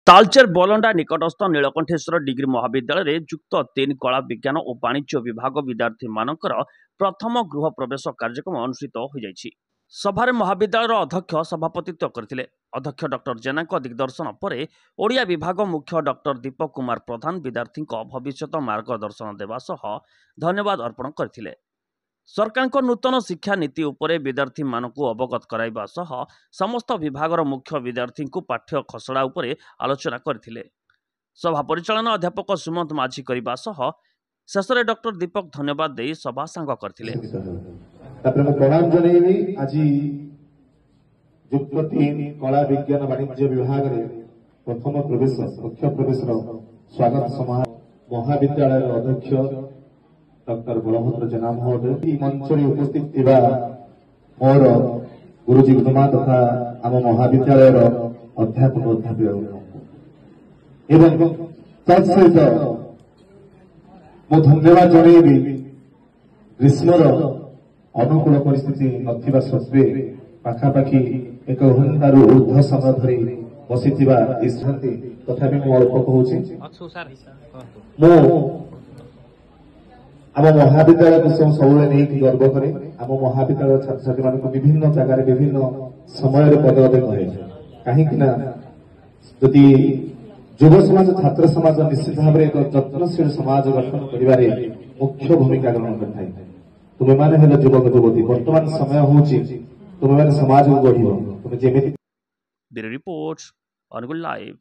Talcher बलंडा निकटस्थ Neelkantheshwar degree महाविद्यालय युक्त 3 कला विज्ञान और वाणिज्य विभाग विद्यार्थी मानकर प्रथम गृह प्रवेश कार्यक्रम अनुष्ठित हो जाइछि। सभारे महाविद्यालय अध्यक्ष सभापतित्व करथिले। अध्यक्ष डॉक्टर जेना दिग्दर्शन पर ओडिया विभाग मुख्य डॉक्टर दीपक कुमार प्रधान विद्यार्थी भविष्यत मार्गदर्शन देवा सह धन्यवाद अर्पण करथिले। सरकार नूतन शिक्षा नीति उपरे विद्यार्थी मानकु अवगत कराइबा सह समस्त विभागर मुख्य विद्यार्थी को पाठ्य खसड़ा उपरे आलोचना करथिले। सभा परिचालन अध्यापक सुमंत माझी करबा सह शेषरे डॉक्टर दीपक धन्यवाद दे सभा सांग करथिले। प्रणाम जनैबी आज युक्त 3 कला विज्ञान वाणिज्य विभाग रे प्रथम प्रवेश मुख्य प्रवेश स्वागत समारोह महाविद्यालय अध्यक्ष डॉक्टर बलभद्र जेना महोदय मंच में उपस्थित थिबा मोर गुरुजी गुरुमा तथा आम महाविद्यालय अध्यापक अध्यापिका एवं तत्सहित मो धन्यवाद जनैबी ग्रीष्मर अनुकूल परिस्थिति नथिबा सत्वे पाखापाखि 1 घंटारू ऊर्ध्व समय धरी बसिथिबा इशांति तथापि मो अल्प कहूछि मो आम महाविद्यालय को सब नहीं गर्व करे। आम महाविद्यालय छात्र छात्री मान विभिन्न जगार विभिन्न समय पदोन्नति हुए कहीं जदि युव समाज छात्र समाज निश्चित भाव एक जत्नशील समाज गठन करिबारे मुख्य भूमिका ग्रहण करथाय। तुमे माने हेले युवक युवती वर्तमान समय होछि तुमे माने समाज को गढ़िबो तुमे जेमिति। Bureau report Angul live.